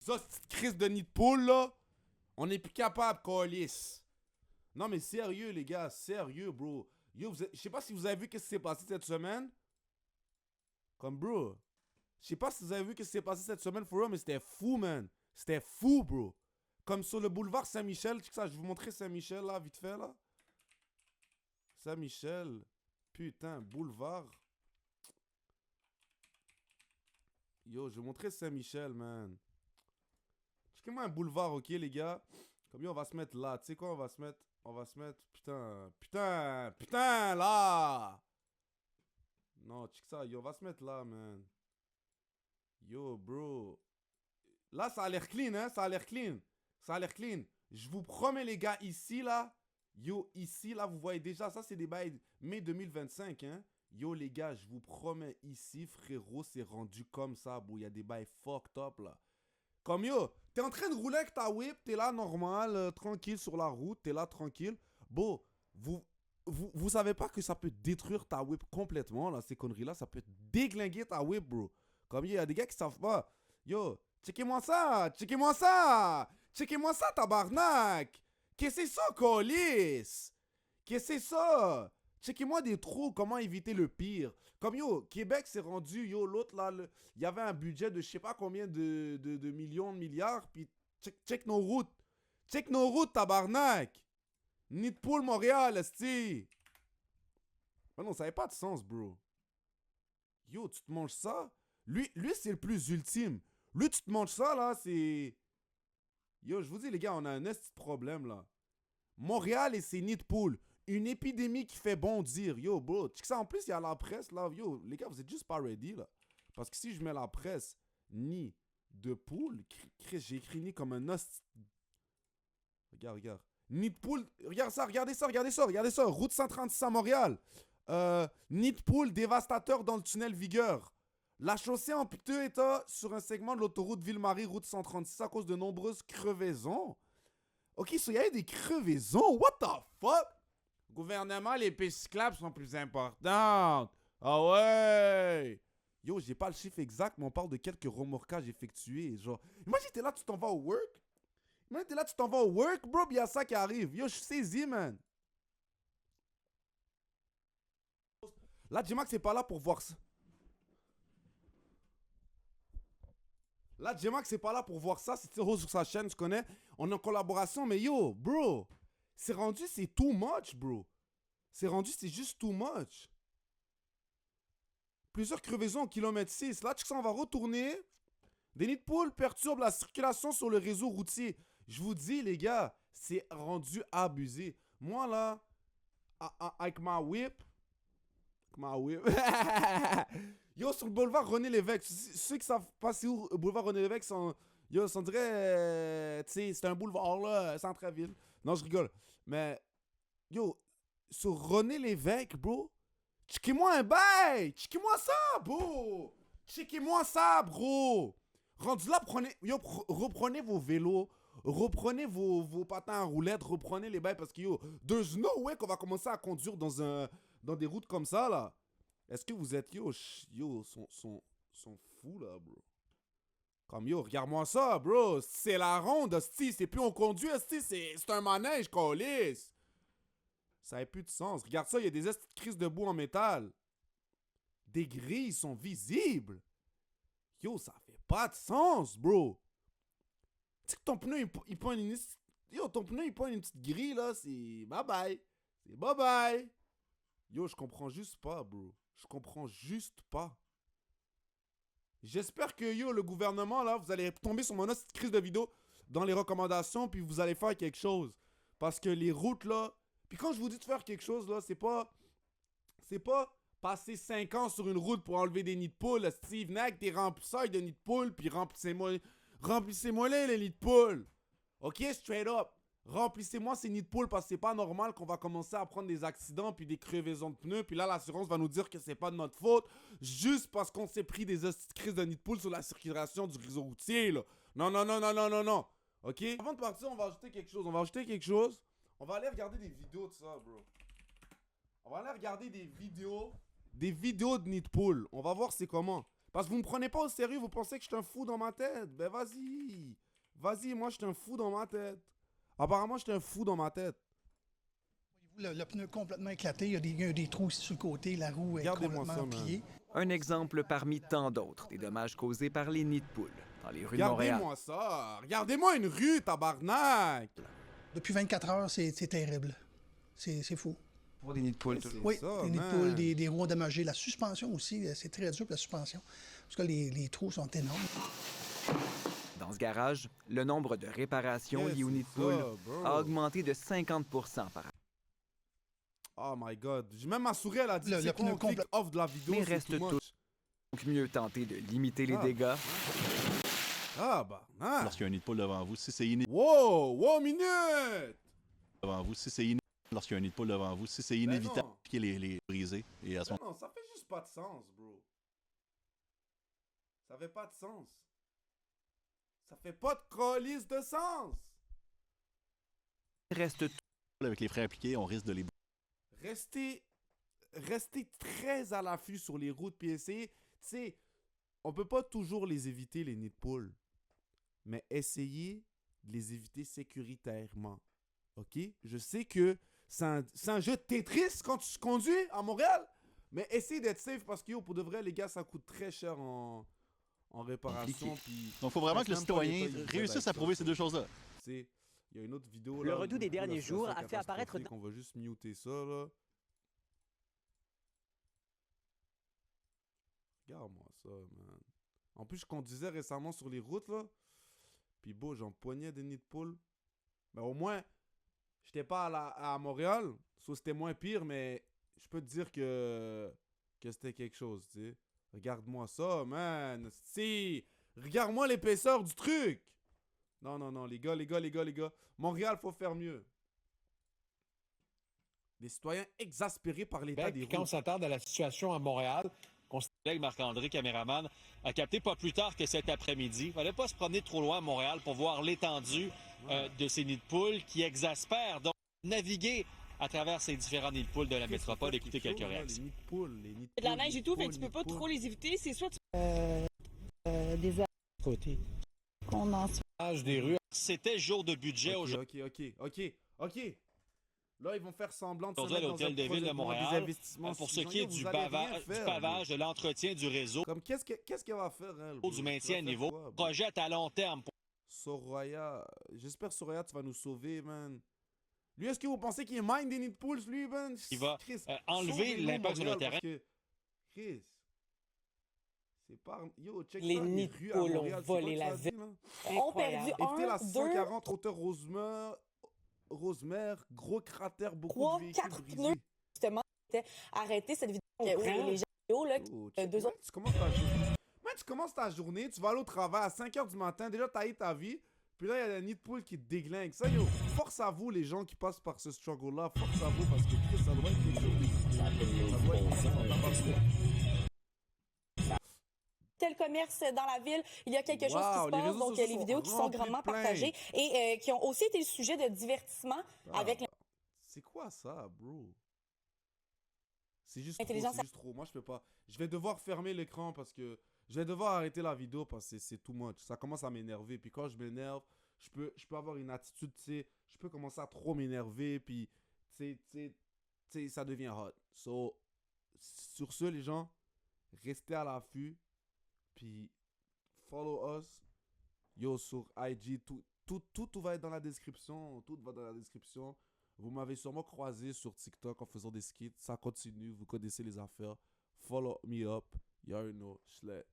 Ça, cette crise de nid de poule, là, on n'est plus capable, câlisse. Non, mais sérieux, les gars, sérieux, bro. Yo, je sais pas si vous avez vu qu'est-ce qui s'est passé cette semaine. Comme, bro, je sais pas si vous avez vu qu'est-ce qui s'est passé cette semaine, for real, mais c'était fou, man. C'était fou, bro. Comme sur le boulevard Saint-Michel, ça, je vais vous montrer Saint-Michel, là, vite fait, là. Saint-Michel. Putain, boulevard. Yo, je vais vous montrer Saint-Michel, man. Checkez-moi un boulevard, ok, les gars. Comme yo, on va se mettre là. Tu sais quoi, on va se mettre. On va se mettre. Putain, là. Non, check ça, yo, on va se mettre là, man. Yo, bro. Là, ça a l'air clean, hein, ça a l'air clean. Ça a l'air clean. Je vous promets, les gars, ici, là. Yo, ici, là, vous voyez déjà, ça, c'est des bails mai 2025, hein. Yo, les gars, je vous promets, ici, frérot, c'est rendu comme ça, bro. Il y a des bails fucked up, là. Comme yo, t'es en train de rouler avec ta whip, t'es là normal, tranquille sur la route, t'es là tranquille. Bon, vous savez pas que ça peut détruire ta whip complètement, là, ces conneries-là, ça peut déglinguer ta whip, bro. Comme il y a des gars qui savent pas. Yo, checkez-moi ça, checkez-moi ça, checkez-moi ça, tabarnak. Qu'est-ce que c'est ça, colis? Qu'est-ce que c'est ça? Checkez-moi des trous, comment éviter le pire. Comme yo, Québec s'est rendu, yo, l'autre là, il y avait un budget de je sais pas combien de millions, de milliards, puis check nos routes. Check nos routes, tabarnak. Nid de poule, Montréal, esti. Mais non, ça n'avait pas de sens, bro. Yo, tu te manges ça? Lui c'est le plus ultime. Lui, tu te manges ça, là, c'est... Yo, je vous dis, les gars, on a un esti de problème, là. Montréal et ses nids de poule. Une épidémie qui fait bondir. Yo, bro, tu sais ça, en plus, il y a la presse, là. Yo, les gars, vous êtes juste pas ready, là. Parce que si je mets la presse, nid de poule, j'ai écrit nid comme un os. Regarde. Nid de poule, regarde ça, regardez ça. Route 136 à Montréal. Nid de poule dévastateur dans le tunnel Vigueur. La chaussée en piteux état sur un segment de l'autoroute Ville-Marie, route 136, à cause de nombreuses crevaisons. Ok, il y a des crevaisons. What the fuck? Gouvernement, les pistes cyclables sont plus importantes. Ah ouais! Yo, j'ai pas le chiffre exact, mais on parle de quelques remorquages effectués. Genre, imagine t'es là, tu t'en vas au work. Imagine t'es là, tu t'en vas au work, bro, pis y'a ça qui arrive. Yo, je suis saisi, man. Là, J-Max, c'est pas là pour voir ça. Là, J-Max, c'est pas là pour voir ça. C'est sur sa chaîne, tu connais. On est en collaboration, mais yo, bro. C'est rendu, c'est too much, bro. C'est rendu, c'est juste too much. Plusieurs crevaisons au kilomètre 6. Là, tu sais, on va retourner. Des nids de poules perturbent la circulation sur le réseau routier. Je vous dis, les gars, c'est rendu abusé. Moi, là, avec ma whip. Yo, sur le boulevard René Lévesque. Ceux qui savent pas c'est où le boulevard René Lévesque sont. Yo, on dirait. Tu sais, c'est un boulevard, là, centre-ville. Non, je rigole. Mais. Yo, sur René Lévesque, bro. Checkez-moi un bail! Checkez-moi ça, bro! Checkez-moi ça, bro! Rendu là, reprenez vos vélos, reprenez vos patins à roulettes, reprenez les bails parce que yo, there's no way qu'on va commencer à conduire dans des routes comme ça, là. Est-ce que vous êtes sont fous, là, bro? Comme yo, regarde-moi ça, bro! C'est la ronde, hostie, c'est plus on conduit, hostie, c'est un manège, câlisse! Ça n'a plus de sens. Regarde ça, il y a des crises de boue en métal. Des grilles sont visibles. Yo, ça fait pas de sens, bro. Tu sais que ton pneu, il prend une... Yo, ton pneu, il prend une petite grille, là, c'est bye-bye. C'est bye-bye. Yo, je comprends juste pas, bro. Je comprends juste pas. J'espère que, yo, le gouvernement, là, vous allez tomber sur mon petite crise de vidéo dans les recommandations, puis vous allez faire quelque chose. Parce que les routes, là... Puis quand je vous dis de faire quelque chose, là, c'est pas passer 5 ans sur une route pour enlever des nids de poules. Steve, venez avec des remplisseurs de nids de poules, puis remplissez-moi les nids de poules. Ok, straight up. Remplissez-moi ces nids de poules parce que c'est pas normal qu'on va commencer à prendre des accidents puis des crevaisons de pneus. Puis là, l'assurance va nous dire que c'est pas de notre faute juste parce qu'on s'est pris des crises de nids de poules sur la circulation du réseau routier, là. Non. Ok? Avant de partir, on va ajouter quelque chose. On va aller regarder des vidéos de ça, bro. On va aller regarder des vidéos de nid de poule. On va voir c'est comment. Parce que vous me prenez pas au sérieux, vous pensez que je suis un fou dans ma tête. Ben vas-y. Vas-y, moi je suis un fou dans ma tête. Apparemment, je suis un fou dans ma tête. Le pneu complètement éclaté, il y a des trous ici sur le côté, la roue est Regardez-moi complètement ça, pliée. Un exemple parmi tant d'autres des dommages causés par les nids de poules dans les rues de Montréal. Regardez-moi ça. Regardez-moi une rue, tabarnak. Depuis 24 heures, c'est terrible. C'est fou. Pour des nids de poules, C'est toujours. Oui, ça, des nids de man. poules, des roues endommagées. La suspension aussi, c'est très dur pour la suspension. Parce que les trous sont énormes. Dans ce garage, le nombre de réparations Qu'est-ce liées aux que nids de c'est poules ça, bro? a augmenté de 50% par an. Oh my god. Même ma souris, elle a dit Le c'est quoi, pneu on clique off de la vidéo, Mais c'est reste too tout. much. Donc mieux tenter de limiter les Ah. dégâts Ah bah, hein. Lorsqu'il y a un nid de poule devant vous, si c'est Wow, minute. devant vous, si c'est lorsqu'il y a un nid de poule devant vous, si c'est inévitable non. qu'il y ait les briser. Et à ce moment Non, ça fait juste pas de sens, bro. Ça fait pas de sens. Ça fait pas de colis de sens. reste tout. avec les frais appliqués, on risque de les Restez très à l'affût sur les routes puis essayez. Tu sais, on peut pas toujours les éviter, les nids de poules. Mais essayez de les éviter sécuritairement. OK? Je sais que c'est un jeu de Tetris quand tu conduis à Montréal. Mais essayez d'être safe parce que, yo, pour de vrai, les gars, ça coûte très cher en réparation. Puis, Donc, il faut vraiment que le même pas citoyen l'État, il vous aide réussisse avec à prouver ces deux choses-là. C'est... Il y a une autre vidéo Le là. redout des du coup, la derniers jours situation a fait apparaître catastrophique. On va juste muter ça là. Regarde-moi ça, man. En plus, je conduisais récemment sur les routes là. Puis beau, j'empoignais des nids de poules. Mais au moins, j'étais pas à Montréal. So, c'était moins pire, mais je peux te dire que c'était quelque chose, tu sais. Regarde-moi ça, man. Si, regarde-moi l'épaisseur du truc. Non, les gars. Montréal, faut faire mieux. Des citoyens exaspérés par l'état des Quand on routes. s'attarde à la situation à Montréal, Mon collègue Marc-André, caméraman, a capté pas plus tard que cet après-midi. Il ne fallait pas se promener trop loin à Montréal pour voir l'étendue de ces nids de poules qui exaspèrent. Donc, naviguer à travers ces différents nids de poules de la métropole, écouter quelques réactions. Les nids de poules, les nids de Il y a de la poules, neige les et tout, nids fait de que tu poules, peux pas les nids de trop poules. les éviter. C'est soit tu des côté qu'on en des rues, C'était jour de budget aujourd'hui. Ok. Là, ils vont faire semblant de se Aujourd'hui, à mettre dans un l'Hôtel de Ville projet de des Montréal, investissements pour ce suffisants. qui est Yo, du vous allez rien faire, pavage, yo. de l'entretien du réseau, Comme qu'est-ce qu'elle va faire, elle? du maintien à niveau, Quoi, bro? projette à long terme. Soraya, j'espère Soraya, tu vas nous sauver, man. Lui, est-ce que vous pensez qu'il est mine des nids de poules, lui, man? Il va Chris, enlever sauvez-nous, l'impact sur le Montréal, terrain. parce que, Chris, c'est pas... Yo, check Les ça, nids de rues à poules ont Montréal, c'est quoi volé que la ça dit, là? ont perdu Évitez la 1, 2, 140 hauteur Rosemère, gros cratère, beaucoup 3, de véhicules 4 brisés. pneus. Justement, arrêté cette vidéo. On Les prend. vidéos, là, Oh, deux check, autres. tu commences ta journée. Man, tu commences ta journée, tu vas aller au travail à 5h du matin, déjà t'as eu ta vie, puis là il y a un nid de poule qui te déglingue. Ça, yo, force à vous les gens qui passent par ce struggle-là, force à vous parce que Chris, ça doit être quelque chose. Ça doit être quelque chose. Tel commerce dans la ville, il y a quelque chose qui Wow, se les passe, réseaux donc sociaux les sont vidéos qui sont remplis de grandement plaintes. partagées et qui ont aussi été le sujet de divertissement avec C'est quoi ça, bro? C'est juste Intelligence- trop, c'est juste trop. Moi, je peux pas. Je vais devoir fermer l'écran parce que... Je vais devoir arrêter la vidéo parce que c'est too much. Ça commence à m'énerver. Puis quand je m'énerve, je peux avoir une attitude, tu sais... Je peux commencer à trop m'énerver, puis... Tu sais, ça devient hot. So, sur ce, les gens, restez à l'affût. Puis, follow us. Yo, sur IG, tout va être dans la description. Tout va dans la description. Vous m'avez sûrement croisé sur TikTok en faisant des skits. Ça continue. Vous connaissez les affaires. Follow me up. You already know. Schlet.